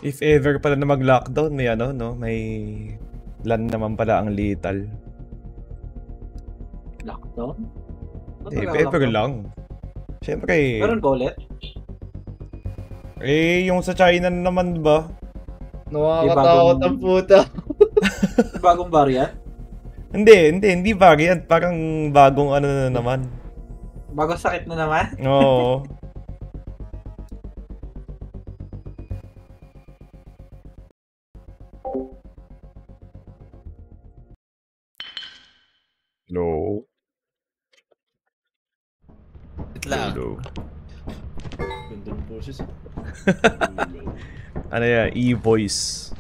If ever pala na mag-lockdown, may ano, no? May LAN naman pala ang lethal. Lockdown? If ever lang. Siyempre. Meron ba ulit? Yung sa China naman ba? Nakakatakot ang puta. Bagong variant? Hindi variant. Parang bagong ano na naman. Bagong sakit na naman? Oo. Hello. Hello. Ganda ng boses. Ano yan? E-voice.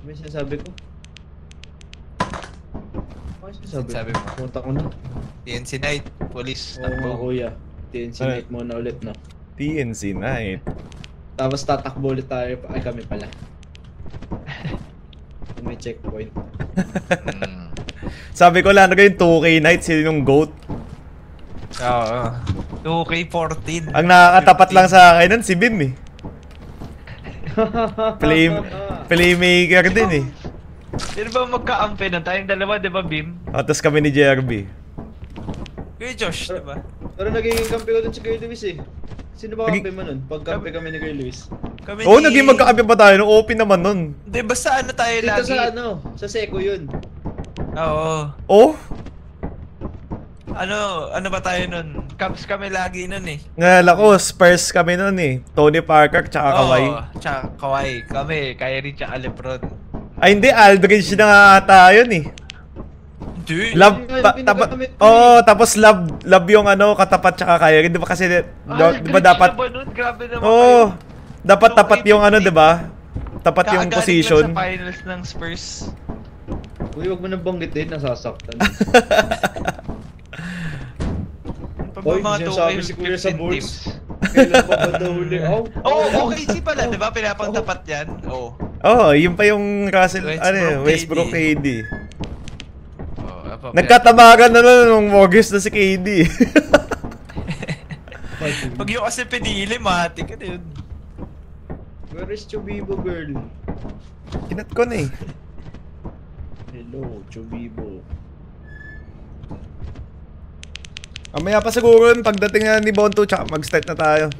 May sinasabi ko. Ano Sinasabi mo? Punta ko na. TNC Night, Police. Oo nga kuya. TNC Night muna ulit, no? TNC Night. Tapos tatakbo ulit tayo. Ay, kami pala. May checkpoint. Sabi ko lang, yung 2K Night, sino yung GOAT? Oo. 2K14. Ang nakakatapat lang sa akin nun, si Bim eh. Playmaker din eh. Di ba magka-ampe nun? Tayong dalawa, di ba, Bim? Tapos kami ni JRB. Kuya Josh, di ba? Pero naging kampi ko dun si Kuya Luis eh. Sino ba kampi mo nun? Pagkampi kami ni Kuya Luis. Oo, naging magkakabi pa tayo. No, open naman nun. Di ba sa ano tayo Dito lagi? sa ano? Sa Seco yun. Oo. Oh? Ano ba tayo nun? Cubs kami lagi nun eh. Ngalala ko, Spurs kami nun eh. Tony Parker, tsaka Kawhi. Oo, tsaka Kawhi. Kami, Kyrie tsaka Lebron. Ay hindi, Aldridge na nga ata yun eh. Dude! Love, tapos love yung ano, katapat tsaka Kyrie. Di ba kasi, di ba dapat... Grabe naman Oo, dapat tapat yung ano, di ba? Tapat yung position. Sa finals ng Spurs. Uy, wag mo nang banggitin, nasasaktan. Hoy, sinasabi si Kuya sa boards. Kailan pa ba daw huli? Oo, OKC pala, di ba? Pinapantapat yan. Oo. Oo, yun pa yung Russell, Westbrook KD. Oh, nagkatabagan na nun nung August na si KD. Pag yung kasi pinili, mati ka na yun. Where is Chubibo girl? Kinat ko na eh. Hello, Chubibo. Mamaya pa siguro yun, pagdating na ni Bonto, tsaka mag-start na tayo.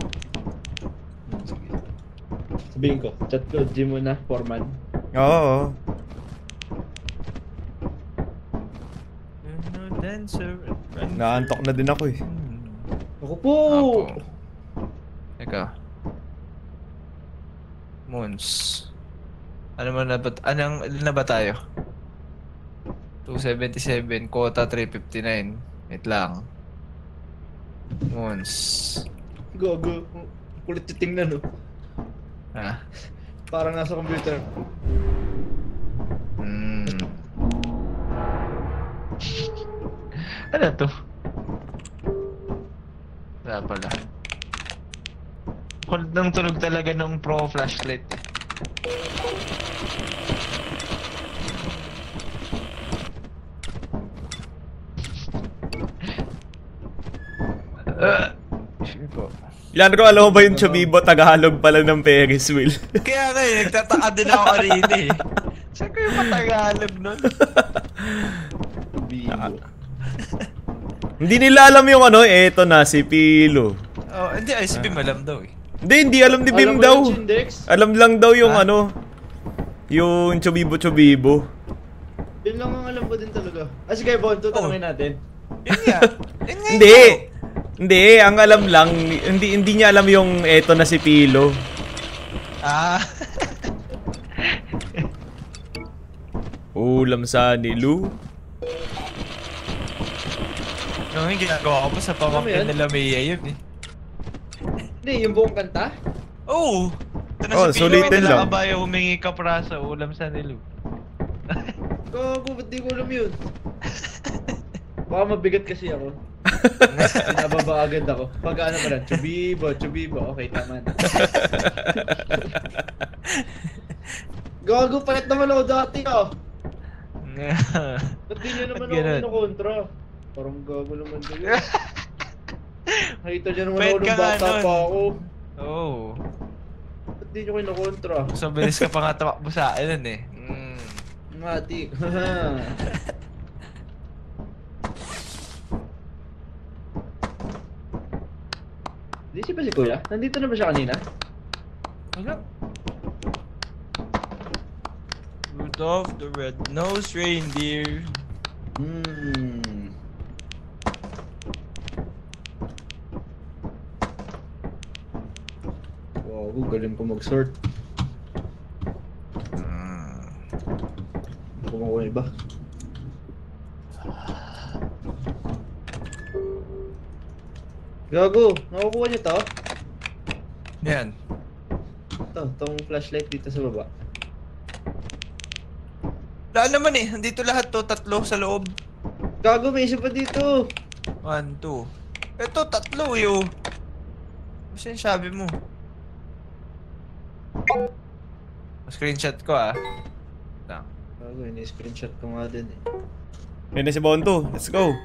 Sabihin ko, chat ko, gym mo na, foreman. Oo. Naantok na din ako eh. Ako po! Eka. Moons. Ilan na ba tayo? 277, quota 359. Wait lang. Moons. Gago. Kulit titingnan, no? Ha? Parang nasa computer. Ano to? Wala pala. Hold ng tunog talaga ng pro flashlight. Ilan ko, alam mo ba yung Chubibo, Tagalog pala ng Ferris wheel? Kaya nga eh, nagtataka din ako kanina eh. Saan ko yung Tagalog nun? Chubibo. Hindi nila alam yung ano, eto na, si Pilo. Oh, hindi, si Bim alam daw eh. Hindi alam ni Bim daw. Alam lang daw yung ano, yung Chubibo. Yun lang ang alam ko din talaga. Sige, Bonto, tanongin natin. Yun nga. Hindi, ang alam lang, hindi niya alam yung eto na si Pilo. Ulam sa nilu. Yung ginagawa ko pa sa pamangkin nila Mia yun eh. Hindi, yung buong kanta? Oo! Ito na si Pilo, sulitin may lang. nakabaya humingi ka para sa ulam sa nilu. Gago, ba't di ko alam yun? Baka mabigat kasi ako. Pinababa agad ako. Pag ano pa lang, Chubibo. Okay, tama na. Gago, palit naman ako dati oh. Ba't di nyo naman ako kinukontra? Parang gago naman kayo. Nakita nyo naman ako nung bata pa ako. Oo. Ba't di nyo kinokontra? So, bilis ka pa nga tamakbo sa akin nun eh. Mati. Di siya ba si Kuya? Nandito na ba siya kanina? Wala. Rudolph the Red-Nosed Reindeer. Wow, galing ko mag-sort. Kumukuha iba. Gago, nakukuha niyo to? Yan. Tong flashlight dito sa baba. Wala naman eh. Nandito lahat to. 3 sa loob. Gago, may isa pa dito. 1, 2. Ito, 3 yo. Kasi yung sabi mo. Screenshot ko ah. Lang. Gago, ini-screenshot ko nga din eh. Yan na si Bonto. Let's go.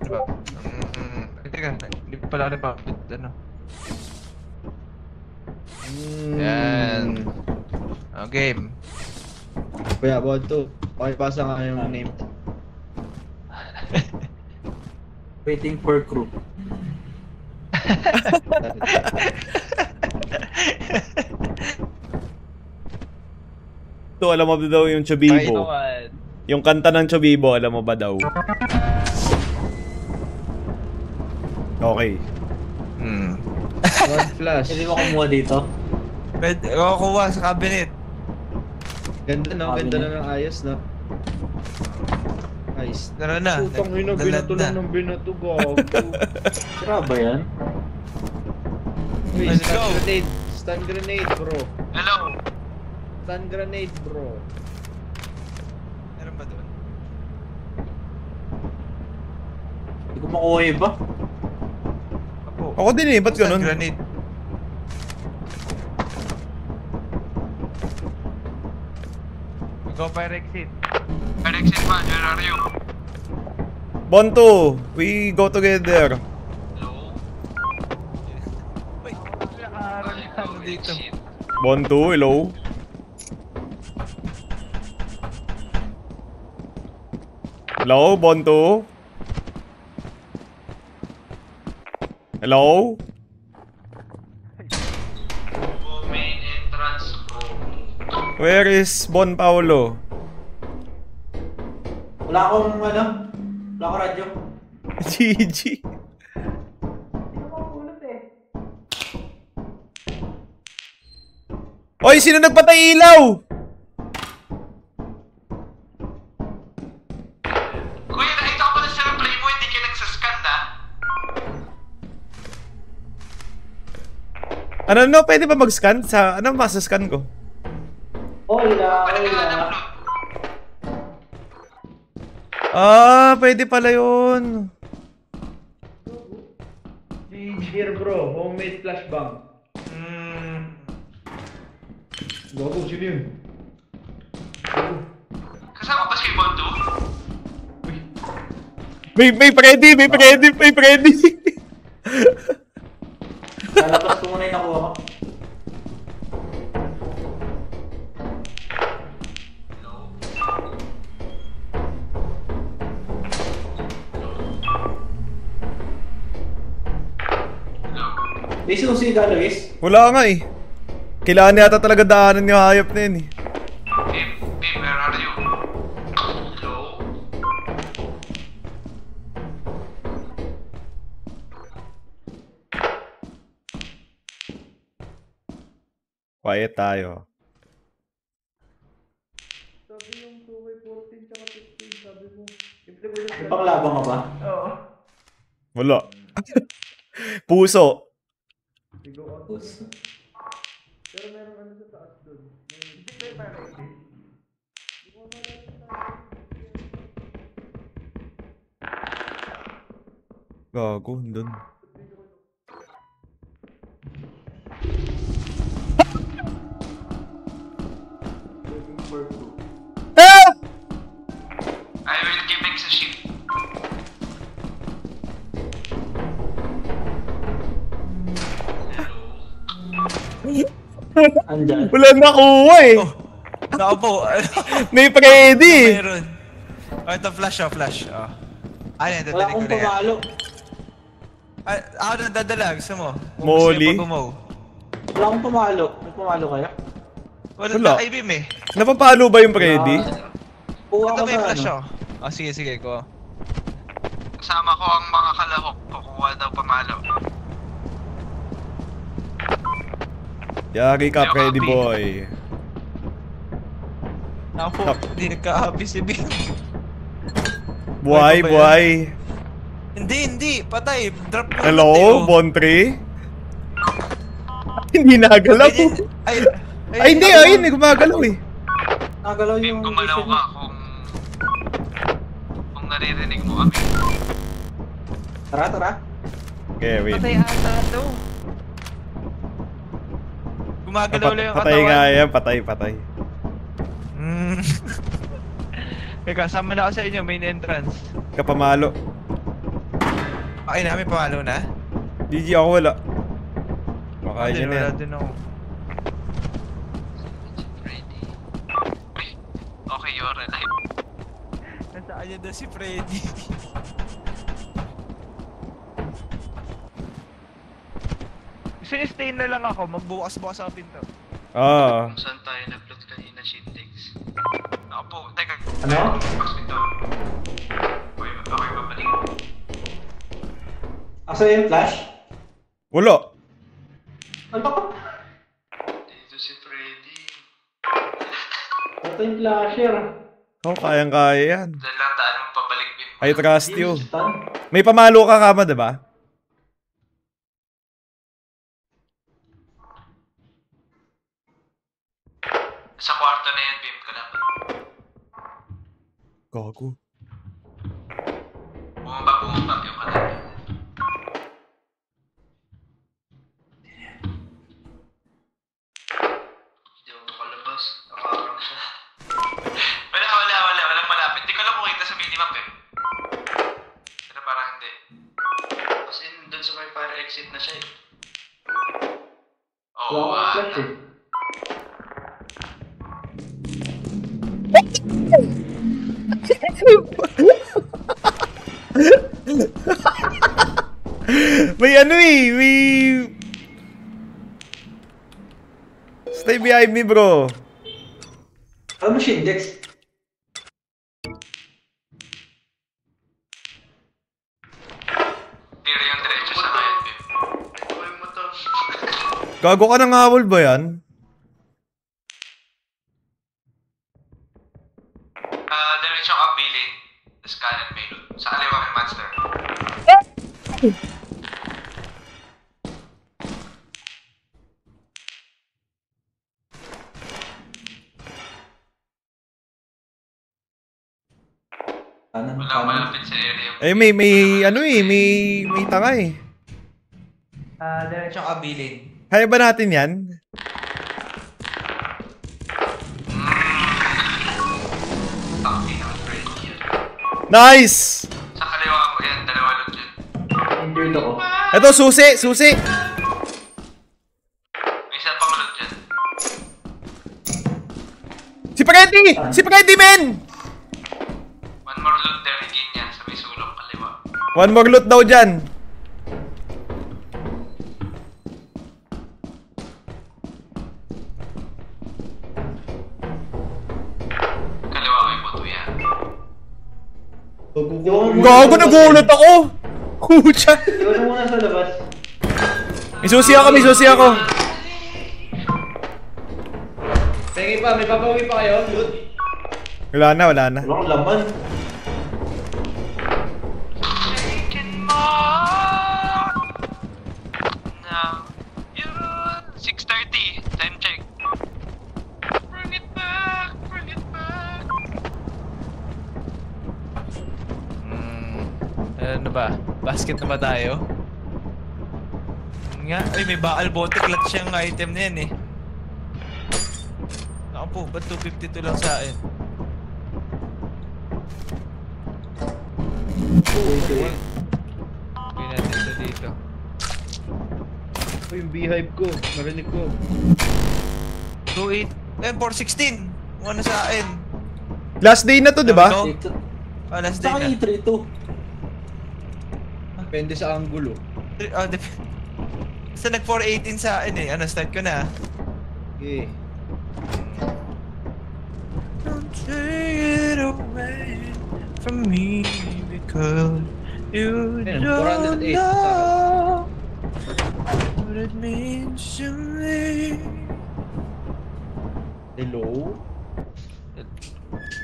Diba? Teka, hindi pa pala pa. Ano? Yan. Oh, game. Kuya, Bonto. Pakipasa nga yung name. Waiting for crew. Ito, alam mo ba daw yung Chobibo? Yung kanta ng Chobibo, alam mo ba daw? Okay. One flash. Hindi mo kumuha dito? Pwede, kukuha sa cabinet. Ganda no? Ganda na ng ayos no? Nice. Tara na. Putang ina, binato lang ng binato, gago. Sira ba yan? Uy, Let's stun go. grenade. Stun grenade, bro. Hello. Stun grenade, bro. Meron ba doon? Hindi ko makuha iba. Ako. Ako din eh, ba't ganun? Granite. Go fire exit. Fire exit man, where are you? Bonto, we go together. Hello? Wait, nakaharang ano dito. Bonto, hello. Hello, Bonto. Hello? Main entrance room. Where is Bon Paulo? Wala akong ano? Wala akong radyo. GG. Oy, sino nagpatay ilaw? Kuya, nakita ko pa na sa replay mo, hindi ka nagsascan na? Ano, pwede ba mag-scan? Ano masascan ko? Okay na, okay na. Pwede pala yun. Here, bro. Homemade flashbang. Gago, sino yun? Kasama ba si Bondo? May Freddy. Lalabas ko muna yung nakuha ko. May sinusiga, Luis? Wala nga eh. Kailangan yata talaga daanan yung hayop na yun eh. Babe, where are you? Hello? Quiet tayo. Sabi yung 2x14 tsaka 15, sabi mo. May panglabang ka ba? Oo. Wala. Puso. Puso. Pero meron ano sa taas doon. Hindi ko yung parang exit. Gago, dun. Waiting for crew. Help! I will give X a ship. Andyan. Wala nakuha eh. Oh, nakaupo. May Freddy. Meron. Oh, ito flash oh, flash. Oh. Ano yan, Wala dadaling ko akong na yan. pamalo. Ay, ako na dadala, gusto mo? Kung Molly? gusto mo pa-bumaw. Wala akong pamalo. May pamalo kaya? Wala Wala. na kay-beam eh. Napapalo ba yung Freddy? Kuha Ito ko may sa flash ano. oh. Oh, sige, sige ko. Kasama ko ang mga kalahok. Kukuha daw pamalo. Yari ka, Freddy boy. Naku, hindi nagka-happy si Beam. Buhay, Ano ba yan? buhay. Hindi. Patay. Drop mo. Hello, Bontre? Hindi nagalaw. Ay, hindi, ayun, gumagalaw eh. Nagalaw Beam, yung... gumalaw ka kung naririnig mo kami. Tara, tara. Okay, wait. Patay ata ito. Gumagalaw lang yung Patay katawan. nga yan, patay. Teka, sama na ako sa inyo, main entrance. Kapamalo. Okay namin pamalo na? GG ako wala. Makaya Din, na yan. wala din ako. Okay, you're alive. Nasaan niya daw si Freddy? Gusto niyo stay na lang ako, magbukas-bukas ako pinto. Ah. Kung saan tayo nag-loot kanina, Shindex? Ako po, teka. Ano? Bukas pinto. Okay, babalik. Asa yung flash? Wala. Ano ba? Dito si Freddy. Ito yung flasher. Oh, kayang-kaya yan. Diyan lang daan mong pabalik, Bim. I trust you. Stun. May pamalo ka kama, diba? Sa kwarto na yan, Bim, kalaban. Gago. Bumaba yung kalaban. Hindi ako makalabas. Nakakarang siya. Walang malapit. Hindi ko lang makita sa minimap eh. Pero parang hindi. As in, dun sa may fire exit na siya eh. Wala Oo, akong flash eh. May ano eh, may... Stay behind me, bro. Ano mo, Shindex? Tira yung diretso sa ngayon, Bim. Ito yung motor. Gago ka ng hawol ba yan? Diretso ang bilin. Tapos kanan may loot. Sa kaliwa may monster. Kanan, Walang kanan. malapit sa area. Eh, may ano eh, may tanga eh. Diretso ang bilin. Kaya ba natin yan? Taki na Freddy yan. Nice! Sa kaliwa mo yan, dalawa loot yun. Injured ako. Ito, susi! May isa pang loot dyan. Si Freddy, men! One more loot there again yan sa may sulok kaliwa. One more loot daw dyan. Kaliwa may boto yan. Gago, nagulat ako! Kucha! Iwan mo muna sa labas. May susi ako. Tingin pa, may papawi pa kayo, loot. Wala na. Wala akong laman. Now, yun, 6:30. Time check. Bring it back. Ano ba? Basket na ba tayo? Nga, ay may bakal bote clutch yung item na yan eh. Ako po, ba't 252 lang sa akin? Gawin natin ito dito. Ito yung beehive ko, narinig ko. 28. Eh, 416. Ano sa akin? Last day na to, di ba? Ito. Last day Saka na. E3 to. Depende sa angulo. Basta nag 418 sa akin eh. Ano, start ko na. Okay. Don't take it away from me because you Ayun, don't 408 know what it means to me. Hello?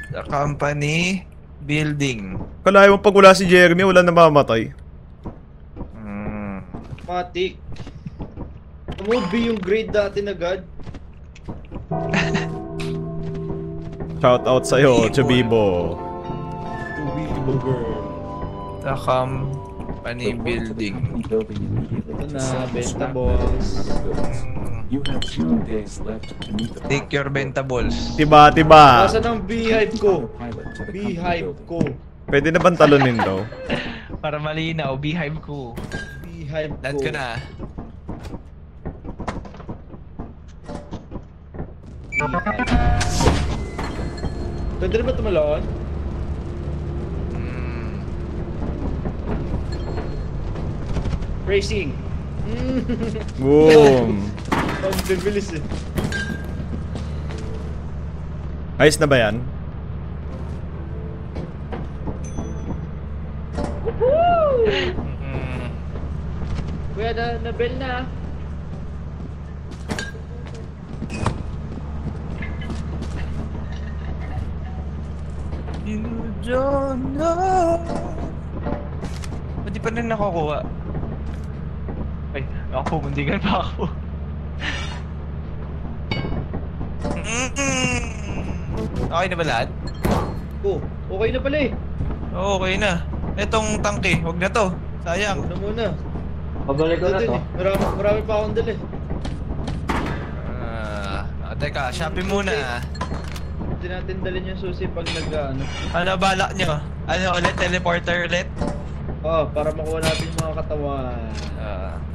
The company building. Kalahin mo pag wala si Jeremy, wala namamatay. Matik. Mode B yung grade dati na God. Shout out sa'yo, Chabibo. Chubibo girl. The company building. Ito na, benta boss. You have 2 days left to meet the Take your ventables. Tiba, tiba. Nasaan ang beehive ko? pilot to the Beehive company ko. Pwede na bang talunin daw? Para malinaw, beehive ko. Beehive ko. Land ko na. Pwede rin ba tumalon? Racing. Boom. Ang bibilis eh. Ayos na ba yan? Kuya, na-bell na. You don't know. Ba't di pa rin nakukuha? Ay, ako, mundigan pa ako. Okay na ba lahat? Oh, okay na pala eh. Oo, okay na. Etong tangke, wag na to. Sayang. Huwag na muna. Pabalik ko na to. Marami pa akong dali. Teka, Shopee muna. Hindi natin dalhin yung susi pag nag-ano. Ano balak nyo? Ano ulit? Teleporter ulit? Oh, para makuha natin yung mga katawan.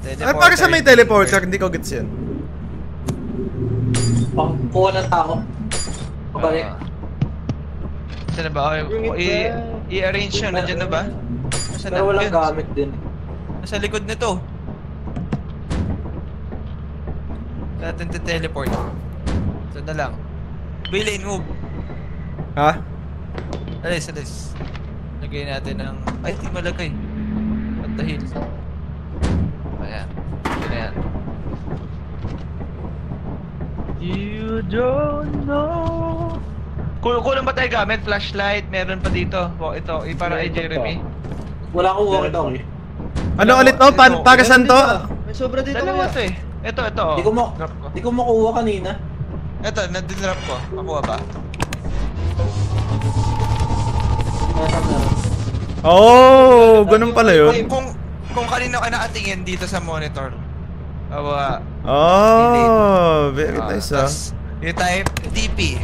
Ay, para sa may teleporter, hindi ko gets yan. Pangkuha ng tao. Pabalik. Saan na ba? I-arrange nyo. Nandyan na ba? Nasa Pero walang gamit din. Nasa likod nito. Natin teleport. Saan na lang? Bilin, move. Ha? Alis. Lagay natin ng... Ay, di malagay. What the hell? Ayan. Ito na yan. You don't know. Kulang ba tayo gamit? Flashlight, meron pa dito. Ito, para kay Jeremy. Wala akong walkie-talkie eh. Ano ulit to? Para saan to? May sobra dito Dalawa kuya. to eh. Ito. Oh. Drop ko. Di ko makuha kanina. Ito, nandinrap ko. Makuha ba? Meron. Oh, ganun pala yun. Kung kanino ka nakatingin dito sa monitor. Awa. Oh, very nice ah. Tas, yung type DP.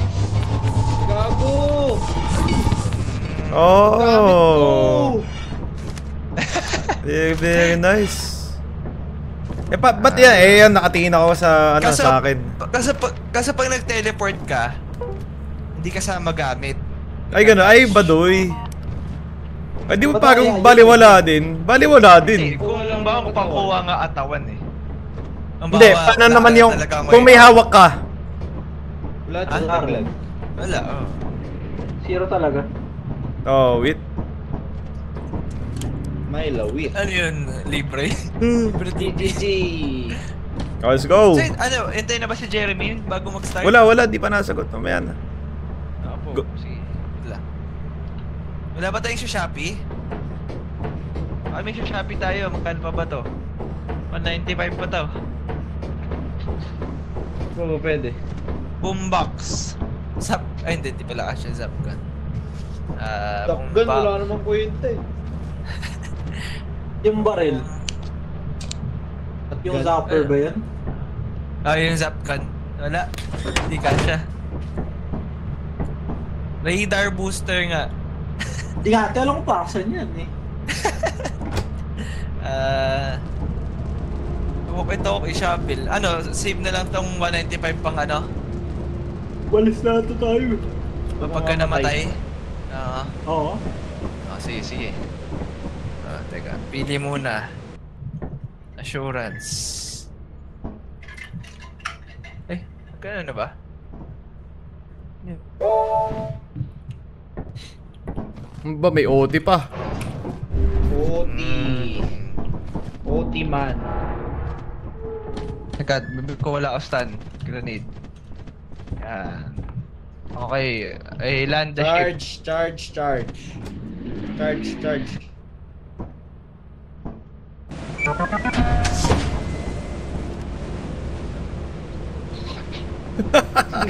Gago! Oh, very nice. Eh, ba't yan? Eh, yan, nakatingin ako sa, ano, sa akin. Kasi pag nag-teleport ka, hindi ka sama gamit. Ay, gano'n. Ay, badoy. Ay, di ba parang baliwala din? Baliwala din. Kung ba kung pangkuha nga atawan eh. Hindi, paano naman yung, kung may hawak ka? Wala Ah, dito naglag. Wala, oh. Zero talaga. Oh, wait. May lawit. Ano yun? Libre? Libre TV. GGG! Oh, let's go. So, ano, hintay na ba si Jeremy bago mag-start? Wala, di pa nasagot. Mamaya na. Opo, Go. sige. Wala ba tayong sa Shopee? May sa Shopee tayo. Magkano pa ba to? 195 pa to. Oo, pwede. Boombox. Ay, hindi pala siya Zapgun. Top gun, wala namang kwenta eh. Yung baril. At yung zapper ba yan? Yung Zapgun. Wala. Hindi ka siya. Radar booster nga. Di nga, alam ko pa saan yan eh. Ito, i-shovel. Ano, save na lang tong 195 pang ano? Walis na ito tayo. Pagka namatay. Oo. Sige, sige. Teka. Pili muna. Assurance. Gano'n na ba? Ba, may OT pa. OT. OT man. Teka, bibig ko wala ako stun. Grenade. Yan. Okay. Land the ship. Charge.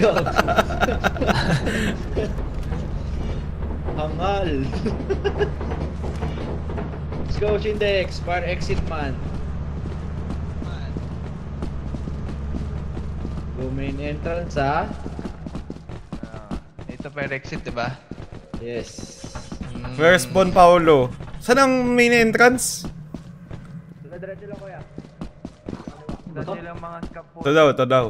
Go. Hangal. Let's go, Shindex. Fire exit man. Go main entrance, ha? Ito pa yung exit, diba? Yes. Where's Bon Paulo? Saan ang main entrance? Diretso lang, kuya. Dati lang mga scaffold. Ito daw.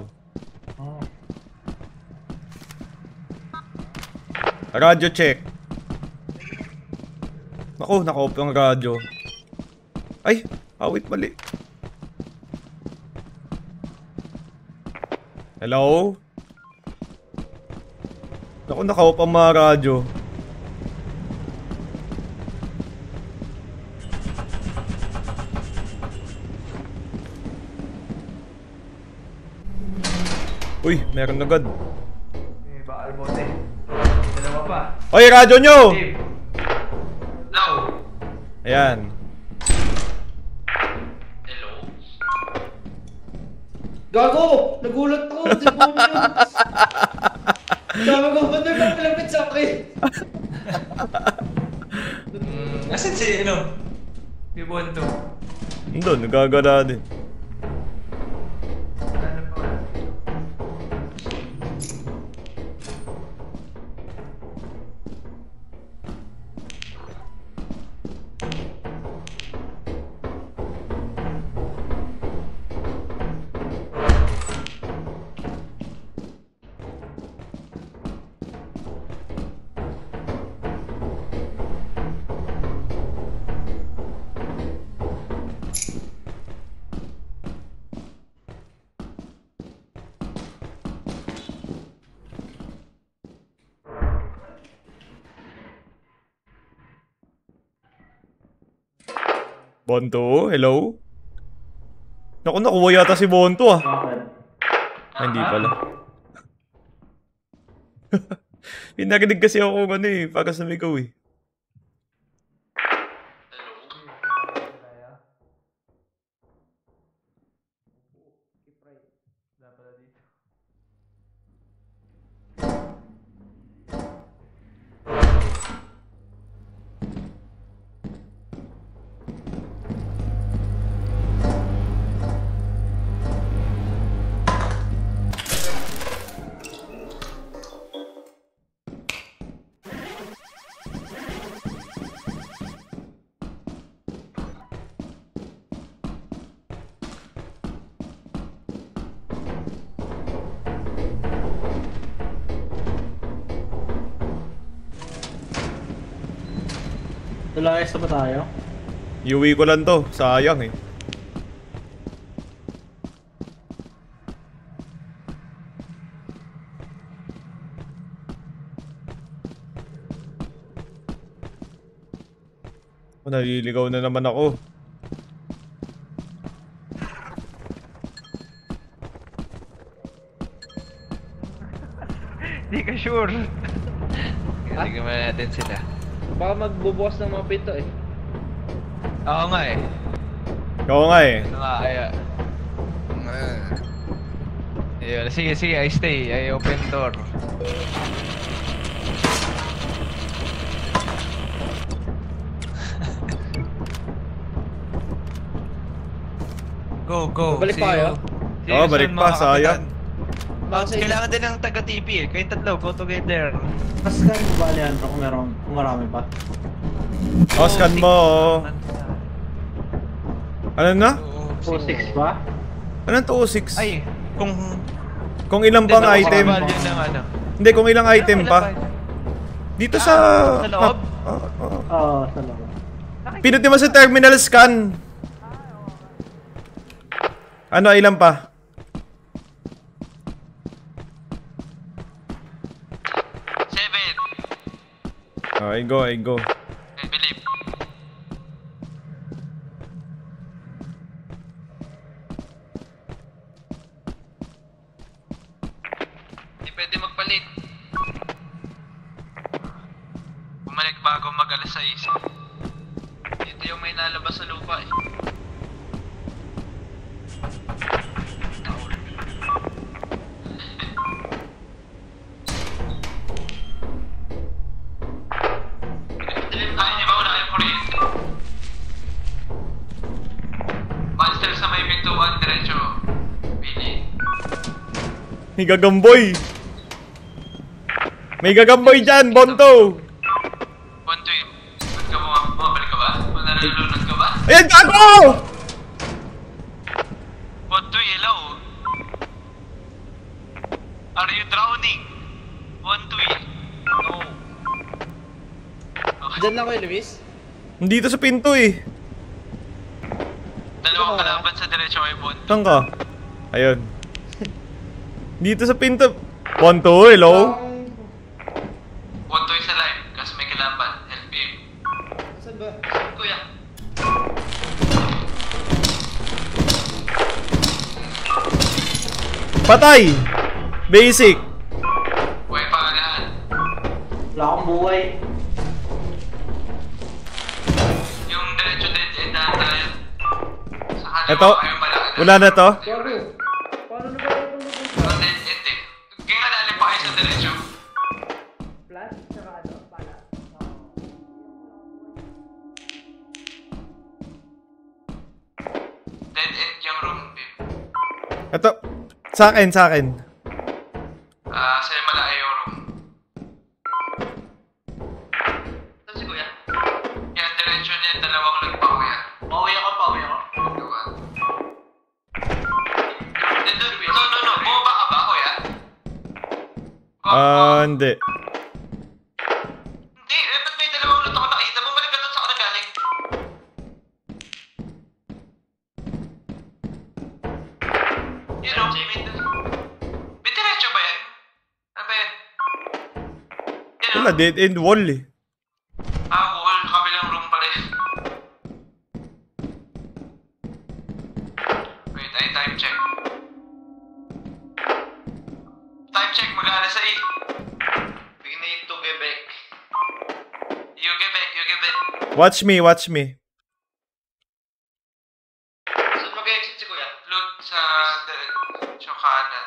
Radyo check. Naku, naka-off yung radyo. Ay, awit mali. Hello? Naku, naka-off ang mga radyo. Uy, meron agad. Bakal mo, te. Dalawa pa. Oy, radyo nyo! No. Ayan. Hello? Gago! Nagulat ako! Di ba mo yun? Sabi ko, ba't nagpapalapit sa akin? Asan si, Bibonto? Doon, nagagala din. Ano pa? Bonto, hello? Naku, nakuha yata si Bonto ah. Ay, hindi pala. Pinarinig kasi ako ano eh, para sumigaw eh. Tulayas na ba tayo? Iuwi ko lang to, sayang eh. Naliligaw na naman ako. Hindi ka sure. Tignan mo natin sila. Baka magbubukas ng mga pinto eh. Oo nga eh. Oo nga eh. Ano nga kaya? Ayun, sige, I stay. I open door. Go. Balik pa kayo? Oo, balik pa, sayang. Kailangan din ng taga-TP eh. Kayong tatlo, go together. Mas kaya mo ba yan kung marami pa? Scan mo. Ano na? 4-6 ba? Anong 206? Ay, Kung ilang bang item? Value ng ano. Hindi, kung ilang item Ilan pa. ba? Dito sa... Sa loob? Oo, sa loob. Pinutin mo sa terminal scan. Ano, ilan pa? Seven. I go. I believe. Hindi pwede magpalit. Bumalik bago mag alas 6. Dito yung may nalabas sa lupa eh. Kaya niyo ba wala kayong kuryente? Monster sa may pintuan, diretso. Pili. May gagamboy. May gagamboy dyan, Bonto. Bontoy, ba't ka bumabalik ka ba? O nalulunod ka ba? Ayan, gago! Bontoy, hello? Are you drowning? Bontoy. No. Okay. Diyan lang kayo, Luis. Nandito sa pinto eh. Dalawang kalaban sa diretso kay Bontoy. Saan ka? Ayun. Dito sa pinto. Bonto, hello? Bontoy sa live, kasi may kalaban. Help him. Saan ba? Kuya. Patay! Basic. Buhay pa ka lahat. Wala akong buhay. Yung diretso dead end na tayo. Sa kaliwa Eto, kayo malaki na. wala na to? Gago. Paano na ba ako Sa dead end eh. Kaya nga lalim pa kayo sa diretso. Plus, tsaka ano, pala. Dead end yung room, Pip. Ito, sa akin. Sa'yo malaki yung room. Saan si Kuya? Yan, diretso niya, dalawang nagpa Kuya. Pauwi ako. Gawa. No. Bumaba ka ba, Kuya? Hindi. Hindi, ba't may dalawang lot ako nakita? Bumalik ka doon sa ako nagaling. Yan o, may diretso ba yan? Ano ba yan? Yan o. Wala, dead end wall eh. Wall, kabilang room pala yun. Wait, ay time check. Time check, mag-alas ay. We need to get back. You get back. Watch me. Saan mag-exit si Kuya? Loot sa diretso kanan.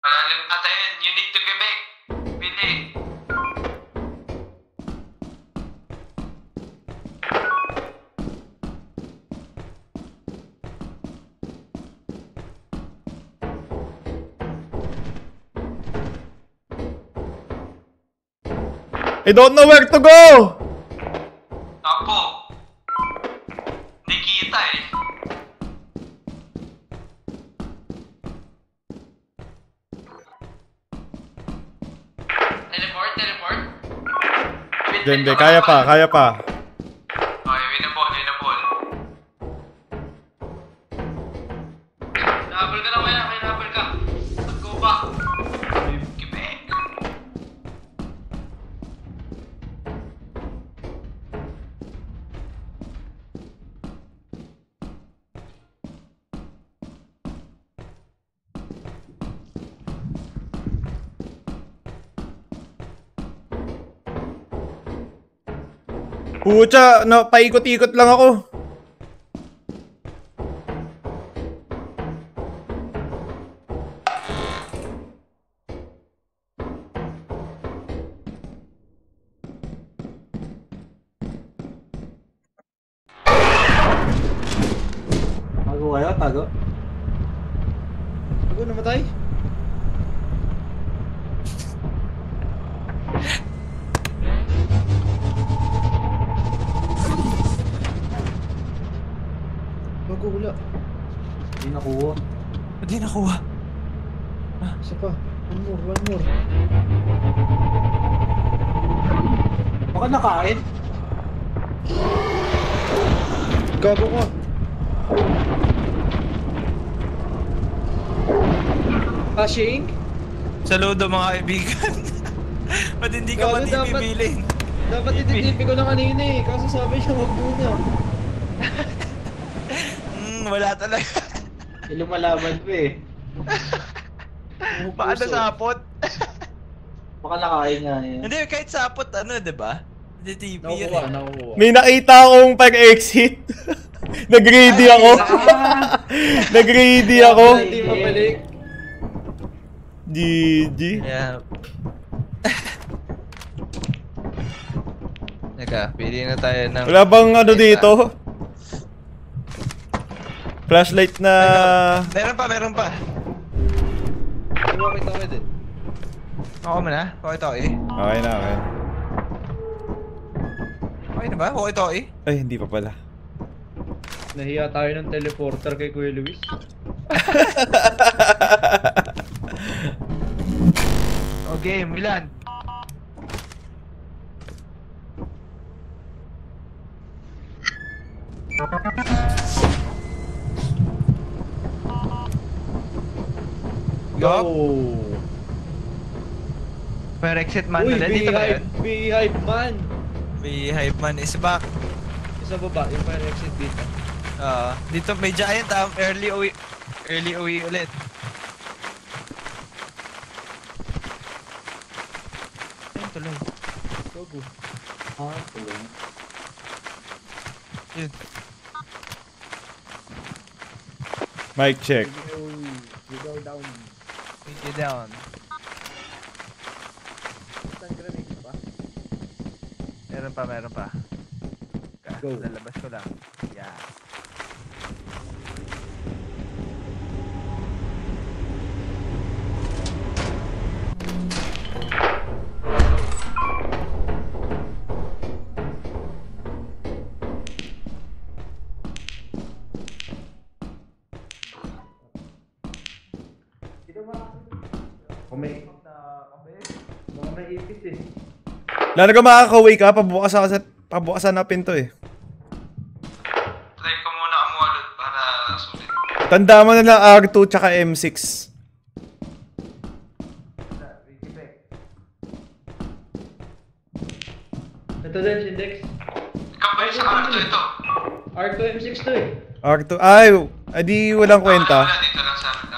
Malalim atayin, you need to get back. Pili. I don't know where to go! Apo. Hindi kita eh. Teleport. Hindi, kaya pa. Okay, win a ball. Nahabol ka na Kuya, may nahabol ka. Let's go back. Quebec. Pucha, paikot-ikot lang ako. Tago kayo, tago. Ako namatay? Gago, wala. Hindi nakuha. Hindi nakuha. Isa pa. One more. Baka nakain. Gago ka. Shing? Saludo mga kaibigan. Ba't hindi ka Gago, matipipiling? Dapat ititipi ko na kanina eh. Kaso sabi siya wag muna. Wala talaga. Lumalaban pa eh. Baka nasapot. Baka nakain nga yan. Hindi, kahit sapot ano, di ba? Hindi TV yan eh. Nakukuha. May nakita akong pag-exit. Nag-ready ako. Nag-ready ako. Hindi mabalik. GG. Yeah. Teka, pili na tayo ng... Wala bang ano dito? Flashlight na... Meron pa. Walkie-talkie din. Ako mo na? Walkie-talkie? Okay na, okay. Okay na ba? Walkie-talkie? Ay, hindi pa pala. Nahiya tayo ng teleporter kay Kuya Luis. Okay, Milan. Go! Per exit man Uy, ulit. Dito ba yun? Beehive man! Beehive man is back. Isa baba, yung fire exit dito. Dito may giant early uwi ulit. Ayun tuloy. Go. Tuloy. Yun. Mic check. You go down. Take it down. Saan grenade pa? Meron pa. Go. Lalabas ko lang. Yeah. Baka may ipis eh. Lalo ka makaka-wake up, pabukasan na pinto eh. Try ko muna umualot para sulit. Tanda mo na lang R2 tsaka M6. Ito din, Index. Ikaw ba yung sa kanto ito? R2M6 to eh. R2, ay, adi walang kwenta. Wala, dito lang sa amin.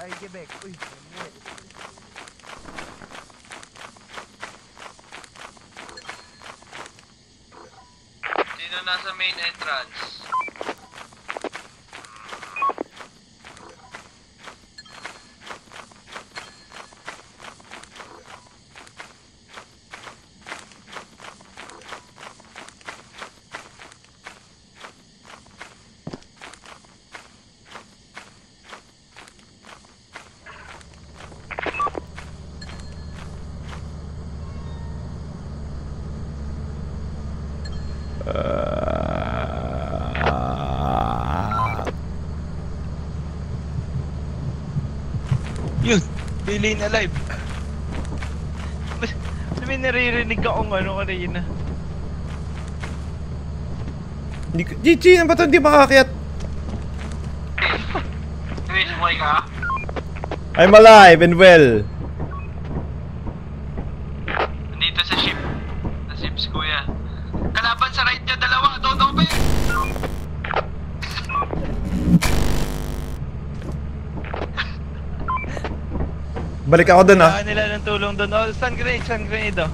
ay Quebec. Uy, Sino nasa main entrance? Yun, feeling alive. May naririnig akong ano kanina. GG, ano ba ito? Hindi makakit. Luis, buhay ka? I'm alive and well. Nandito sa ship. Sa ship si Kuya. Kalaban sa right niya, dalawa. Totoo ba yun? Balik ako dun, ah. Kailangan nila ng tulong doon. Oh, stun grenade oh.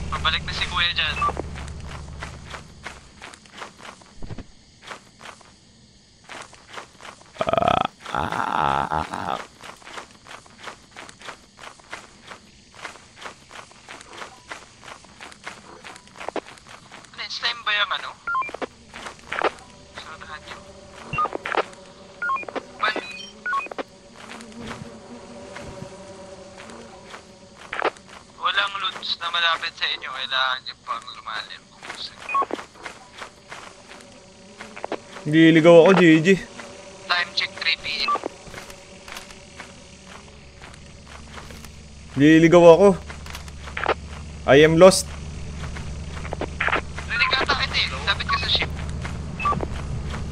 Pabalik na si Kuya dyan. Next time ba yung ano? Sarahan yun. But, walang loot na malapit sa inyo. Kailangan nyo pang lumalim. Nililigaw ako, GG. Time check 3 PM. Nililigaw ako. I am lost. Rinig ka takit eh. Lapit ka sa ship.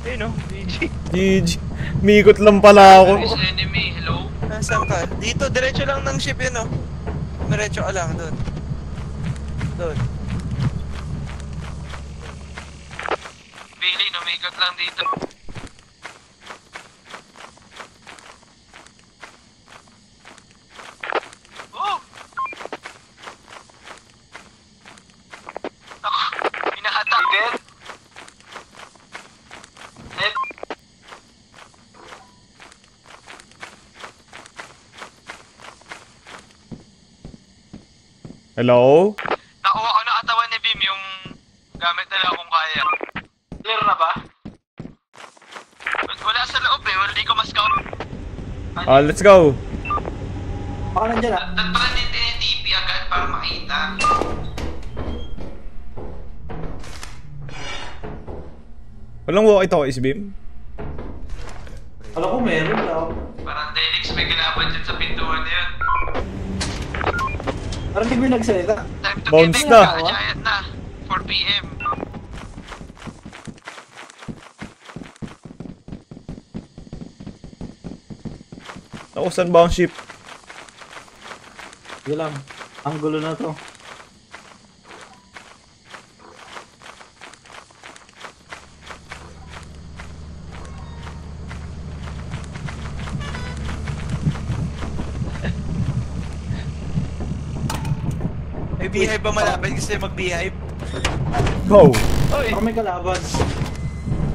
Ayun oh, GG. GG. Miikot lang pala ako. There is enemy. Hello? Nasaan ka? Dito, diretso lang ng ship yun oh. Diretso ka lang, doon. Doon. Billy, numikot lang dito. Oh! Ako, hinahata. Dead? Dead? Hello? Nakuha ko na katawan ni Bim yung gamit nila kung kaya. Clear na ba? Wala sa loob eh, hindi ko ma-scout. Let's go. Baka nandyan ah. Pala din yung TP agad para makita. Walang walkie-talkie, Beam. Alam ko meron daw. Parang Delix may kalaban dyan sa pintuan na yun. Parang hindi ko yung nagsalita. Time to Bounce give na. it, giant na. 4 PM. Ako, saan ba ang ship? Sige lang. Ang gulo na to. May beehive ba malapit? Gusto yung mag-beehive? Go! Oy! Parang may kalaban.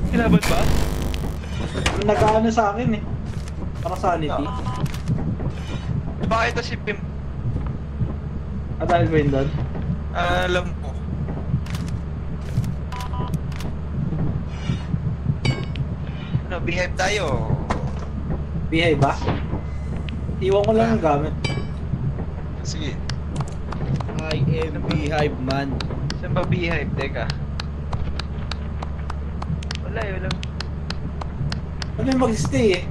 Kinaban ba? Nag-ano sa akin eh. Parang sanity. Bakit ito si Pim? Ah, dahil ba yun doon? Alam ko. Ano, beehive tayo? Beehive ba? Iwan ko lang yung gamit. Sige. I am Beehive man. Saan ba beehive? Teka. Wala eh, wala. Ano yung mag-stay eh?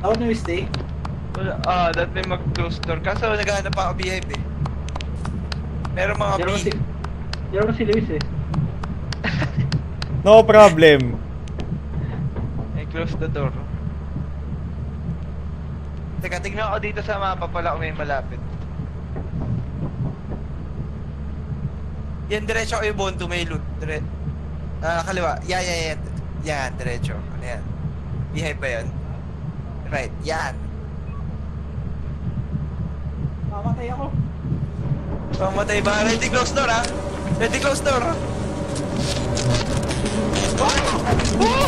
Ako na yung stay. Wala. Dapat may mag-close door. Kaso naghahanap pa ako beehive eh. Meron mga bee. Meron si Luis eh. No problem. May close the door. Teka, tignan ako dito sa mapa pala kung may malapit. Yan, diretso ko yung Bonto, may loot. Kaliwa. Yan. Yan, diretso. Ano yan? Behind ba yun? Right, yan. Mamatay ako. Pamatay ba? Ready close door ha? Ready close door ha?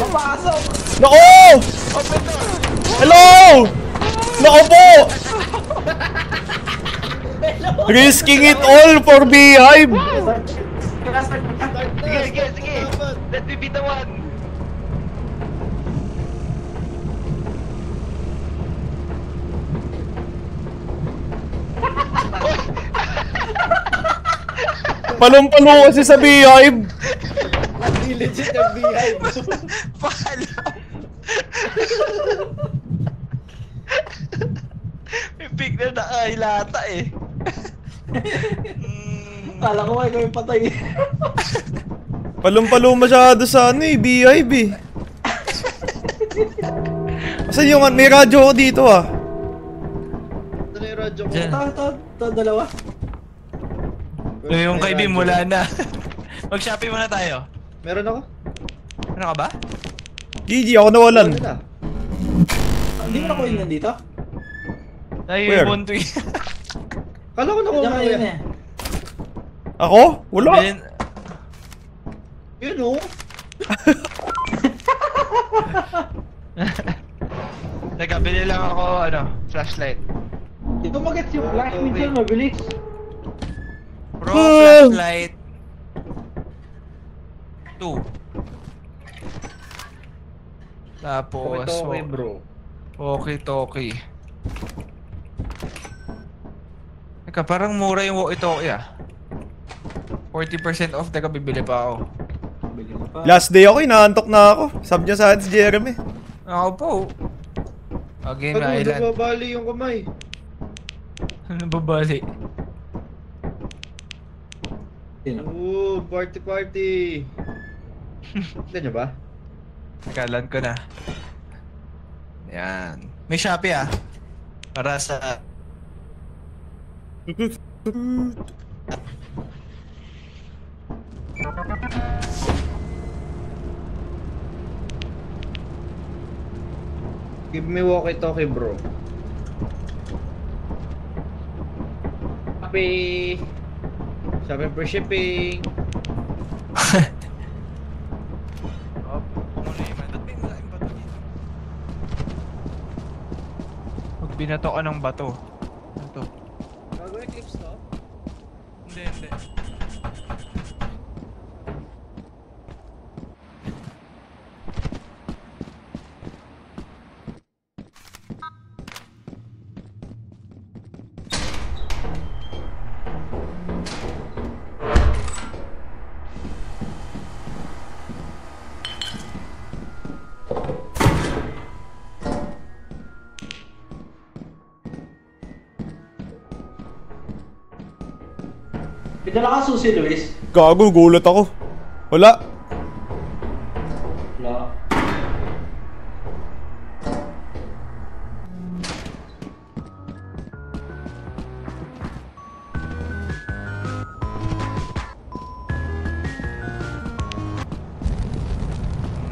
Papasok! Nako! Open door! Hello! Nako po! Risking it all for Beehive! Sige. Let me be the one. Palong-palo kasi sa Beehive! Hindi legit yung beehive. Paalam. May pigner na kahilata eh. Kala ko ikaw yung patay. Palong-palong masyado sa ano eh, beehive eh. Asan yung may radyo ko dito ah? Ito na yung radyo ko. Diyan. Ito, dalawa. Yung kay Bim, wala na. Mag-shopping muna tayo. Meron ako? Ano ka ba? GG, ako nawalan. Ano na? Hindi mo nakuha yun nandito? Tayo Where? yung Bonto eh. Kala ko nakuha Diyan mo ka yun yan. eh. Ako? Wala. Bilhin- Yun oh. Teka, bili lang ako, flashlight. Ito magets yung flash minsan mabilis. Pro flashlight. 2. Tapos, Okay, bro. walkie-talkie. Teka, parang mura yung walkie-talkie ah. 40% off, teka, bibili pa ako. Bili mo pa. Last day ako, inaantok na ako. Sabi niya sa akin si Jeremy. Ako po. Again, Bago, Island. nababali yung kamay. Ano babali? Sino? Oo, party. Ganyan ba? Nakalan ko na. Yan. May Shopee ah. Para sa... Give me walkie-talkie, bro. Shopee. Shopping for shipping. Oh, kumulo yung ba't may malaking bato dito? Pag binato ka ng bato. Ano to? Gagawin clips to? Hindi. Pinala ka susi, Luis. Gago, gulat ako. Wala. Wala.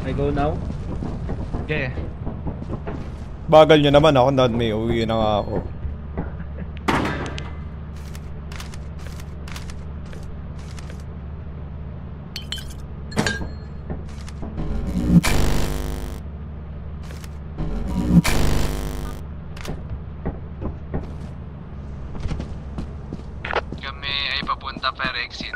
I go now? Okay. Bagal nyo naman ako, not may uwi na nga ako. Kami ay papunta per exit.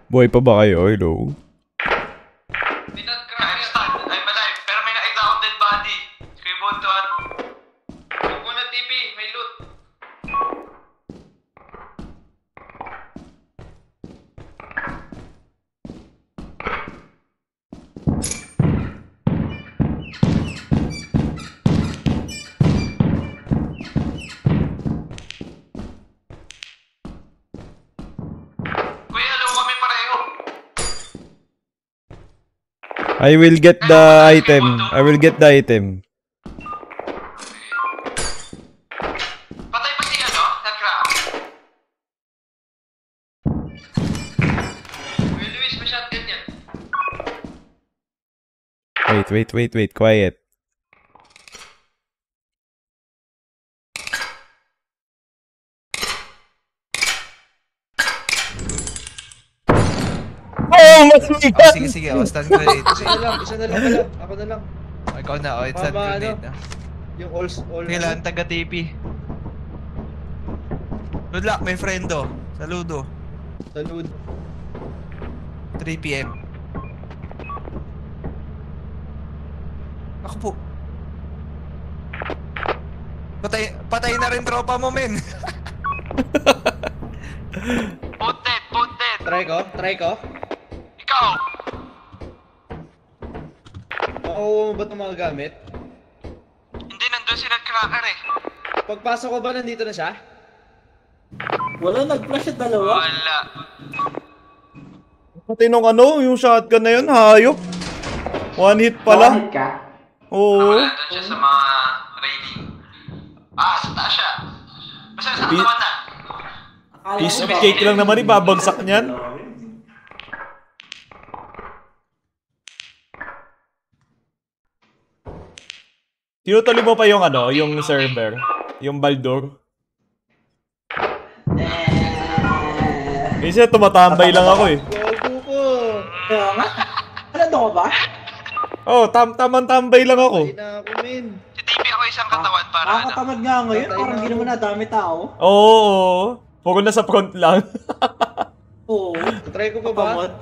Buhay pa ba kayo? Hello? I'm stunned. I'm alive. Pero may nakita akong dead body. Kay Bonto at... Huwag muna TV. May loot. Kuya, alam kami pareho. I will get the item. I will get the item. Patay ba si ano? Nag-crack? Kuya Luis, may shotgun yan. Wait. Quiet. Oh my God! Sige. Stand grenade. Isa na lang pala. Ako na lang. Ikaw na, stand Mama, grenade na. Yung all Kailan, taga-TP. Good luck, my friendo. Saludo. Salud. 3 PM. Ako po. Patay na rin tropa mo, men. Both dead. Try ko. Ikaw! Makuha mo ba itong mga gamit? Hindi, nandun si Nutcracker eh. Pagpasok ko ba nandito na siya? Wala, nag-flash at dalawa. Wala. Pati nung ano, yung shotgun na yun, hayop. One hit pala. Bakit ka? Oo. Nandun siya sa mga raiding. Sa taas siya. Basta sa katawan na. Piece of cake lang naman, ibabagsak niyan. Tinutuloy mo pa yung ano, yung server. Yung Baldur. Kasi tumatambay lang ako eh. Gogo ko! Kaya nga. Ano ka ba? Oh, tamang-tambay lang ako. Ay na ako, min. Si TV ako isang katawan para ano. Nakakatamad nga ngayon. Parang hindi naman nadami tao. Oo. Puro na sa front lang. Oo. Try ko pa ba? Kapamot.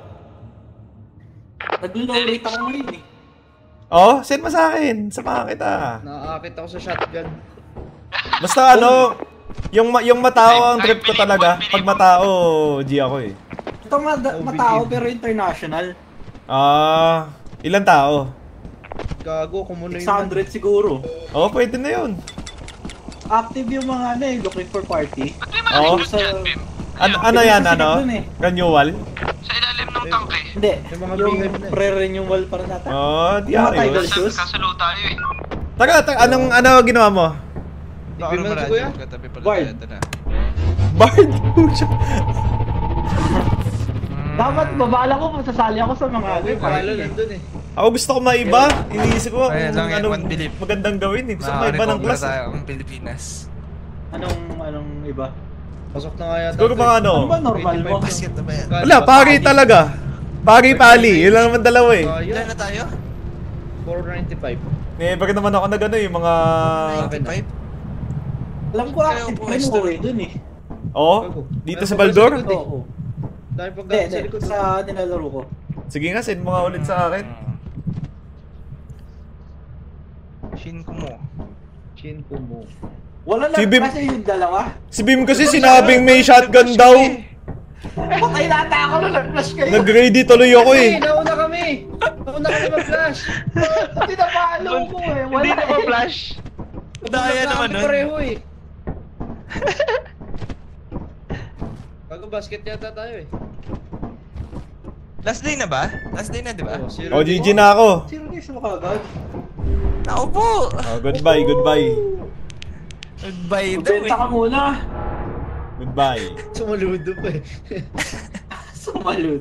Nag-low rate ako ngayon eh. Oh, send mo sa akin. Samahan kita. Nakaakit ako sa shotgun. Basta ano, yung matao ang trip ko talaga. Pag matao, G ako eh. Ito matao pero international. Ilan tao? Gago, kumuno yun. 600 siguro. Oh, pwede na yun. Active yung mga ano eh, looking for party. Ba't di malamig Oo. yun dyan, Bim? Ano yan, Kasi ano? dun eh. Renewal? Sa ilalim ng tangke. Hindi, Yung mga yung beehive na eh. pre-renewal pa rin nata. Oh, di Yung mga ayos. title shoes. Kasalo tayo eh. Ano ginawa mo? Ipin mo na si kuya? Bard. Bard? Dapat babala ko sasali ako sa mga Gago, yung palo nandun eh. Ako gusto ko maiba. Iniisip ko Ayun lang yan, ano one belief. magandang gawin eh. Gusto ko maiba ng class. tayo ang Pilipinas. Anong iba? Pasok na nga yata. Siguro mga ano. Ano ba normal mo? Basket na ba yan? Wala, pari talaga. Pari pali. Yun lang naman dalawa eh. Ilan na tayo? 495. May bakit naman ako na gano'n yung mga... 95? Alam ko active pa yung OA dun eh. Oh, dito sa Baldur? Oo. Dahil pag Hindi, sa likod. sa nilalaro ko. Sige nga, send mo nga ulit sa akin. Shin ko mo. Chin po mo. Wala Si lang Bim- kasi yung dalawa. Si Bim kasi sinabing may shotgun daw. Patay na ata ako nung nag-flash kayo. Nag-ready tuloy ako eh. Nauna kami mag-flash. Hindi na paalo ko eh. Wala eh. flash. Daya naman nun. Pareho eh. Bago basket yata tayo eh. Last day na ba? Last day na, di ba? zero Oh, day. GG na ako. Sino guys mo kagad? Ako po! Oh, goodbye. Goodbye daw Benta ka muna. Goodbye. Sumuludo pa eh. Sumalud.